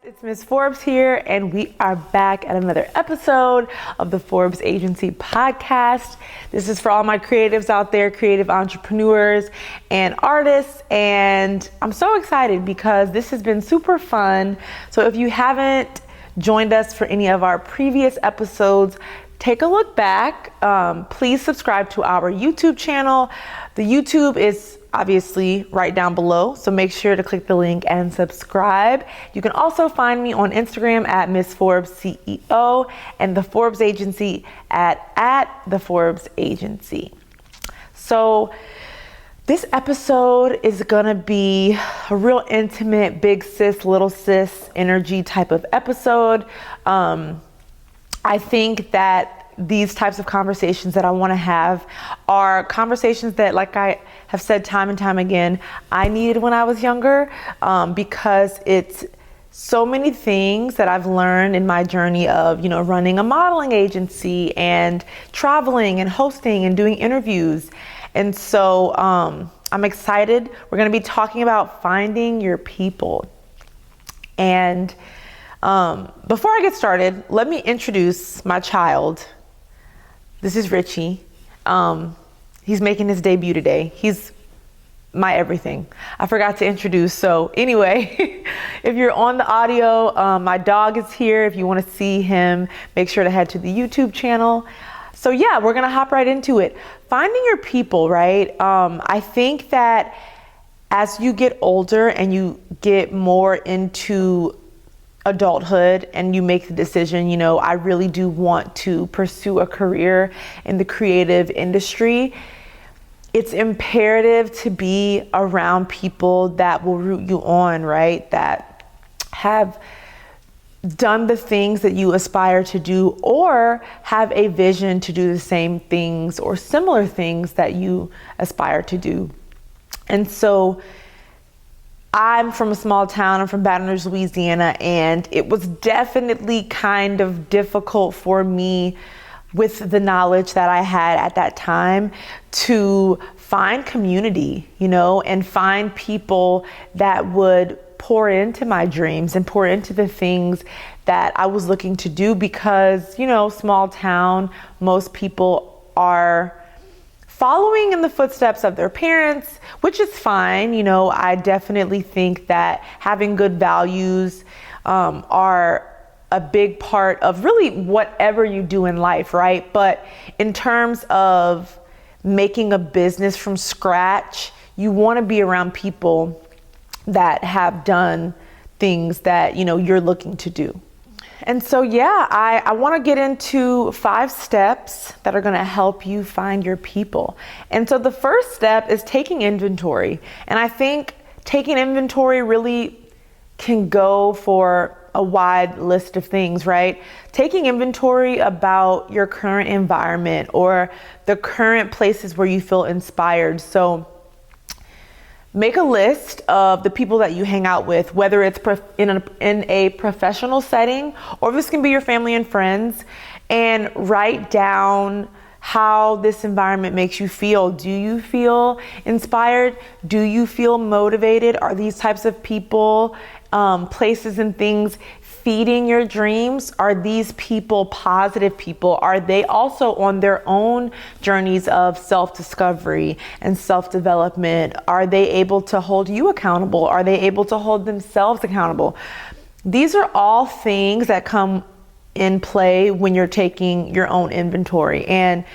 it's Miss Forbes here, and we are back at another episode of the Forbes Agency podcast. This is for all my creatives out there, creative entrepreneurs and artists, and I'm so excited because this has been super fun. So if you haven't joined us for any of our previous episodes, take a look back. Please subscribe to our YouTube channel. The YouTube is obviously right down below, so make sure to click the link and subscribe. You can also find me on Instagram at Miss Forbes CEO and the Forbes Agency at the Forbes Agency. So this episode is gonna be a real intimate, big sis, little sis energy type of episode. I think that these types of conversations that I want to have are conversations that, like I have said time and time again, I needed when I was younger, because it's so many things that I've learned in my journey of, running a modeling agency and traveling and hosting and doing interviews. And so I'm excited. We're going to be talking about finding your people. And before I get started, let me introduce my child. This is Richie. He's making his debut today. He's my everything. I forgot to introduce. So anyway, if you're on the audio, my dog is here. If you want to see him, make sure to head to the YouTube channel. So yeah, we're going to hop right into it. Finding your people, right? I think that as you get older and you get more into adulthood and you make the decision, I really do want to pursue a career in the creative industry, it's imperative to be around people that will root you on, right? That have done the things that you aspire to do or have a vision to do the same things or similar things that you aspire to do. And so I'm from a small town. I'm from Baton Rouge, Louisiana, and it was definitely kind of difficult for me with the knowledge that I had at that time to find community, and find people that would pour into my dreams and pour into the things that I was looking to do because, small town, most people are following in the footsteps of their parents, which is fine. I definitely think that having good values are a big part of really whatever you do in life, right? But in terms of making a business from scratch, you want to be around people that have done things that, you're looking to do. And so, yeah, I want to get into 5 steps that are going to help you find your people. And so the first step is taking inventory. And I think taking inventory really can go for a wide list of things, right? Taking inventory about your current environment or the current places where you feel inspired. So make a list of the people that you hang out with, whether it's in a professional setting or this can be your family and friends, and write down how this environment makes you feel. Do you feel inspired? Do you feel motivated? Are these types of people, places and things feeding your dreams? Are these people positive people? Are they also on their own journeys of self-discovery and self-development? Are they able to hold you accountable? Are they able to hold themselves accountable? These are all things that come in play when you're taking your own inventory. And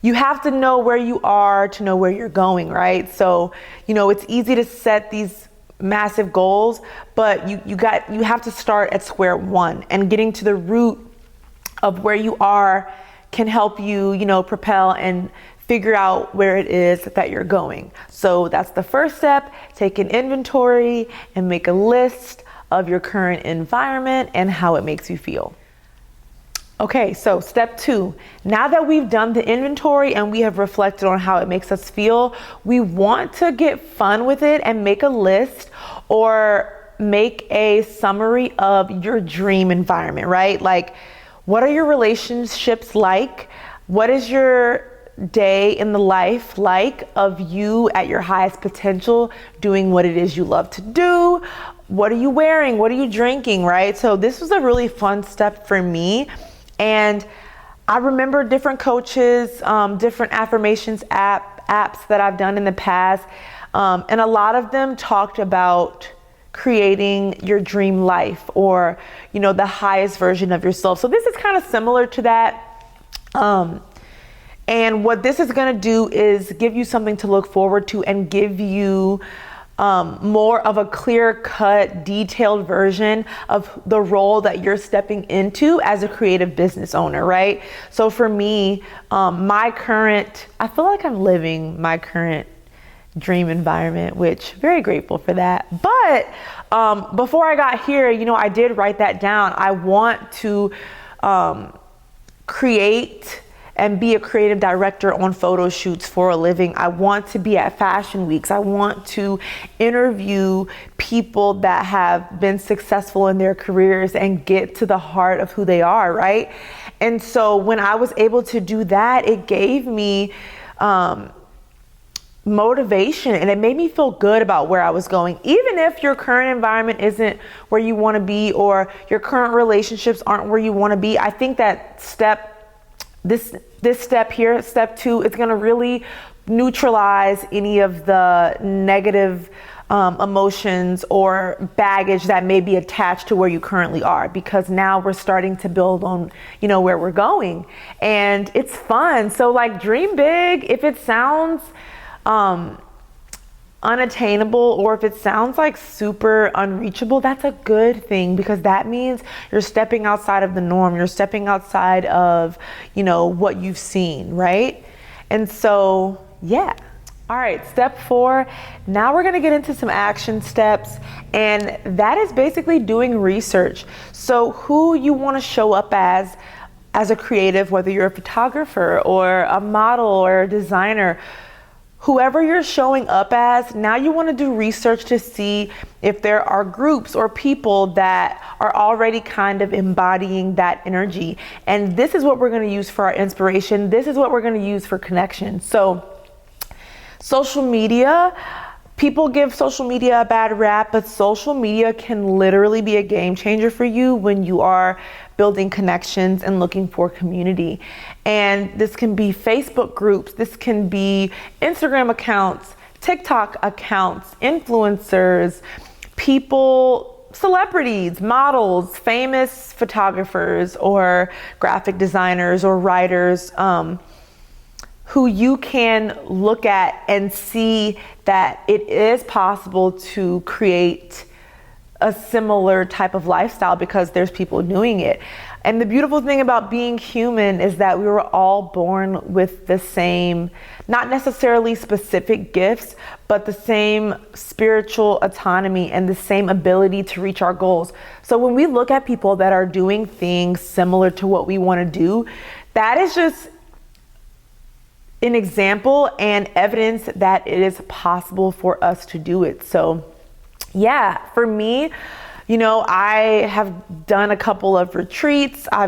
you have to know where you are to know where you're going, right? So, it's easy to set these massive goals, but you have to start at square one, and getting to the root of where you are can help you, propel and figure out where it is that you're going. So that's the first step. Take an inventory and make a list of your current environment and how it makes you feel. Okay, so step 2, now that we've done the inventory and we have reflected on how it makes us feel, we want to get fun with it and make a list or make a summary of your dream environment, right? Like, what are your relationships like? What is your day in the life like of you at your highest potential, doing what it is you love to do? what are you wearing? What are you drinking, right? So this was a really fun step for me. And I remember different coaches, different affirmations apps that I've done in the past. And a lot of them talked about creating your dream life, or, you know, the highest version of yourself. So this is kind of similar to that. And what this is going to do is give you something to look forward to and give you more of a clear-cut, detailed version of the role that you're stepping into as a creative business owner, right? So for me, I feel like I'm living my current dream environment, which very grateful for that. But before I got here, you know, I did write that down. I want to create and be a creative director on photo shoots for a living. I want to be at fashion weeks. I want to interview people that have been successful in their careers and get to the heart of who they are, right? And so when I was able to do that, it gave me motivation, and it made me feel good about where I was going. Even if your current environment isn't where you want to be, or your current relationships aren't where you want to be, I think that this step here, step 2, is going to really neutralize any of the negative emotions or baggage that may be attached to where you currently are, because now we're starting to build on, you know, where we're going, and it's fun. So like, dream big. If it sounds unattainable, or if it sounds like super unreachable, that's a good thing, because that means you're stepping outside of the norm. You're stepping outside of, you know, what you've seen, right? And so, yeah. All right, step 4. Now we're going to get into some action steps, and that is basically doing research. So who you want to show up as a creative, whether you're a photographer or a model or a designer, whoever you're showing up as, now you want to do research to see if there are groups or people that are already kind of embodying that energy. And this is what we're going to use for our inspiration. This is what we're going to use for connection. So social media, people give social media a bad rap, but social media can literally be a game changer for you when you are building connections and looking for community. And this can be Facebook groups, this can be Instagram accounts, TikTok accounts, influencers, people, celebrities, models, famous photographers or graphic designers or writers, who you can look at and see that it is possible to create a similar type of lifestyle because there's people doing it. And the beautiful thing about being human is that we were all born with the same, not necessarily specific gifts, but the same spiritual autonomy and the same ability to reach our goals. So when we look at people that are doing things similar to what we want to do, that is just an example and evidence that it is possible for us to do it. So yeah, for me, you know, I have done a couple of retreats. I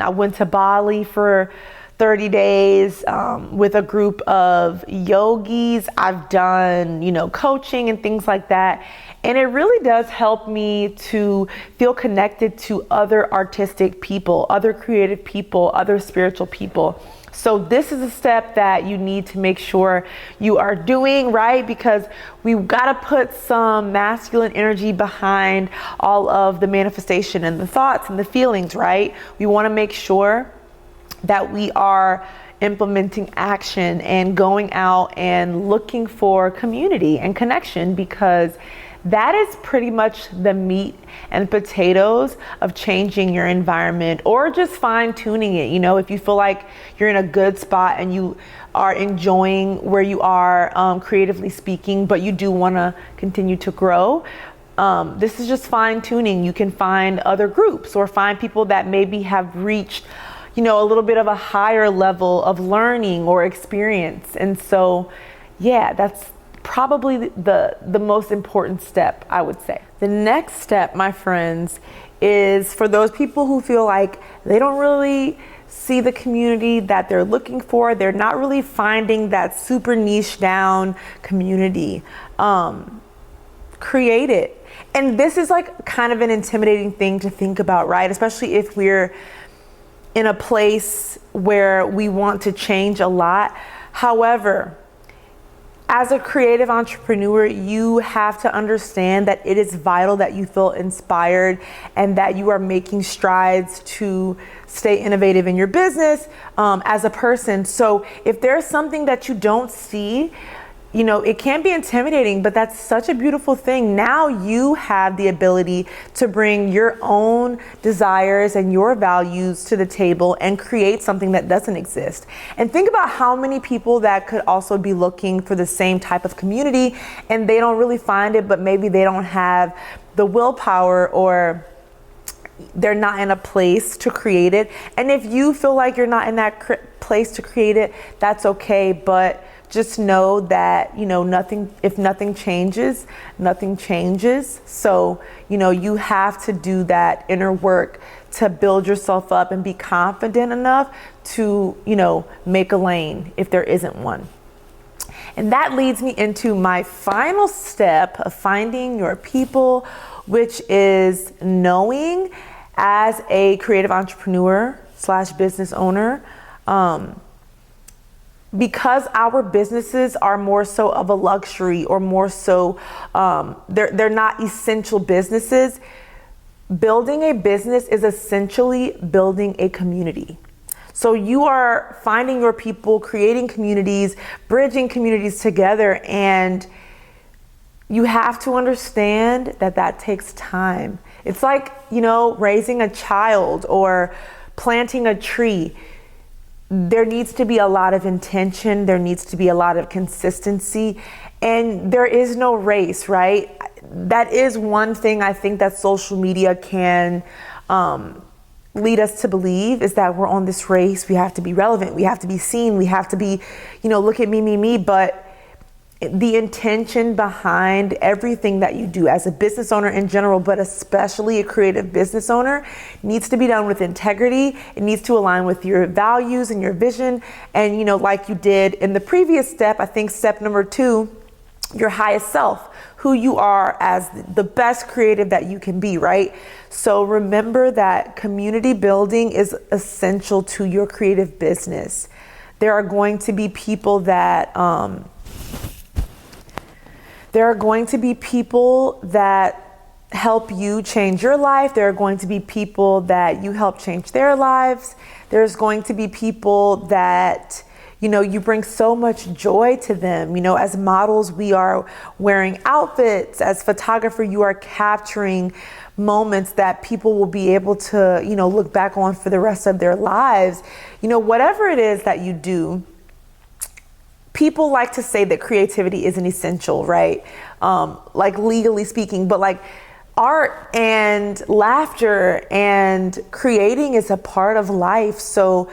went to Bali for 30 days with a group of yogis. I've done, you know, coaching and things like that. And it really does help me to feel connected to other artistic people, other creative people, other spiritual people. So this is a step that you need to make sure you are doing, right? Because we've got to put some masculine energy behind all of the manifestation and the thoughts and the feelings, right? We want to make sure that we are implementing action and going out and looking for community and connection, because that is pretty much the meat and potatoes of changing your environment or just fine tuning it. You know, if you feel like you're in a good spot and you are enjoying where you are, creatively speaking, but you do want to continue to grow, this is just fine tuning. You can find other groups or find people that maybe have reached, you know, a little bit of a higher level of learning or experience. And so, yeah, that's probably the most important step, I would say. The next step, my friends, is for those people who feel like they don't really see the community that they're looking for. They're not really finding that super niche down community. Create it. And this is like kind of an intimidating thing to think about, right? Especially if we're in a place where we want to change a lot. However, as a creative entrepreneur, you have to understand that it is vital that you feel inspired and that you are making strides to stay innovative in your business as a person. So if there's something that you don't see, you know, it can be intimidating, but that's such a beautiful thing. Now you have the ability to bring your own desires and your values to the table and create something that doesn't exist. And think about how many people that could also be looking for the same type of community and they don't really find it, but maybe they don't have the willpower or they're not in a place to create it. And if you feel like you're not in that place to create it, that's okay. But just know that, you know, if nothing changes, nothing changes. So, you know, you have to do that inner work to build yourself up and be confident enough to, you know, make a lane if there isn't one. And that leads me into my final step of finding your people, which is knowing as a creative entrepreneur / business owner, because our businesses are more so of a luxury or more so, they're not essential businesses. Building a business is essentially building a community. So you are finding your people, creating communities, bridging communities together, and you have to understand that that takes time. It's like, you know, raising a child or planting a tree. There needs to be a lot of intention. There needs to be a lot of consistency, and there is no race, right? That is one thing I think that social media can lead us to believe, is that we're on this race. We have to be relevant. We have to be seen. We have to be, you know, look at me. But the intention behind everything that you do as a business owner in general, but especially a creative business owner, needs to be done with integrity. It needs to align with your values and your vision. And, you know, like you did in the previous step, I think step number 2, your highest self, who you are as the best creative that you can be, right? So remember that community building is essential to your creative business. There are going to be people that, help you change your life. There are going to be people that you help change their lives. There's going to be people that, you know, you bring so much joy to them. You know, as models, we are wearing outfits. As photographer, you are capturing moments that people will be able to, you know, look back on for the rest of their lives. You know, whatever it is that you do, people like to say that creativity isn't essential, right? Like legally speaking, but like art and laughter and creating is a part of life. So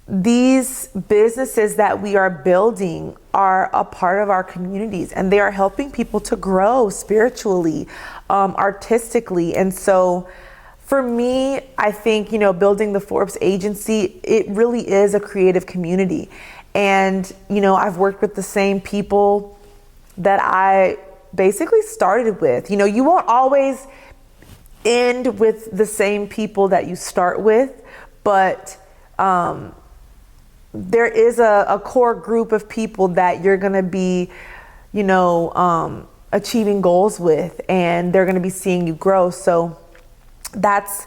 these businesses that we are building are a part of our communities, and they are helping people to grow spiritually, artistically. And so for me, I think, you know, building the Forbes agency, it really is a creative community. And, you know, I've worked with the same people that I basically started with. You know, you won't always end with the same people that you start with, but there is a core group of people that you're going to be, you know, achieving goals with, and they're going to be seeing you grow. So that's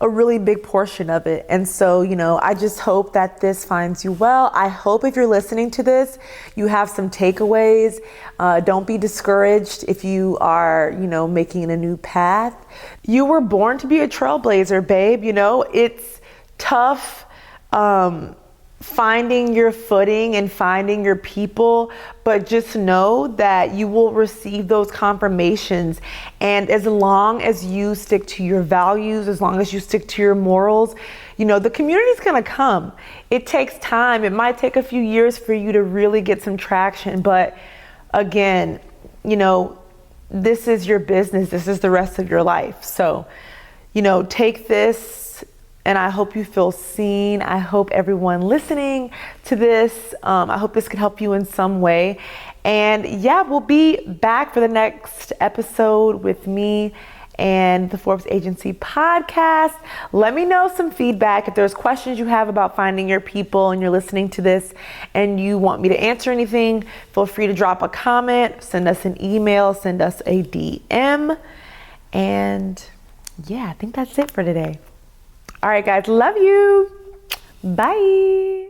a really big portion of it. And so, you know, I just hope that this finds you well. I hope if you're listening to this, you have some takeaways. Don't be discouraged if you are, you know, making a new path. You were born to be a trailblazer, babe. You know, it's tough finding your footing and finding your people, but just know that you will receive those confirmations. And as long as you stick to your values, as long as you stick to your morals, you know, the community is going to come. It takes time. It might take a few years for you to really get some traction. But again, you know, this is your business. This is the rest of your life. So, you know, take this and I hope you feel seen. I hope everyone listening to this, I hope this could help you in some way. And yeah, we'll be back for the next episode with me and the Forbes Agency podcast. Let me know some feedback. If there's questions you have about finding your people and you're listening to this and you want me to answer anything, feel free to drop a comment, send us an email, send us a DM. And yeah, I think that's it for today. All right, guys, love you. Bye.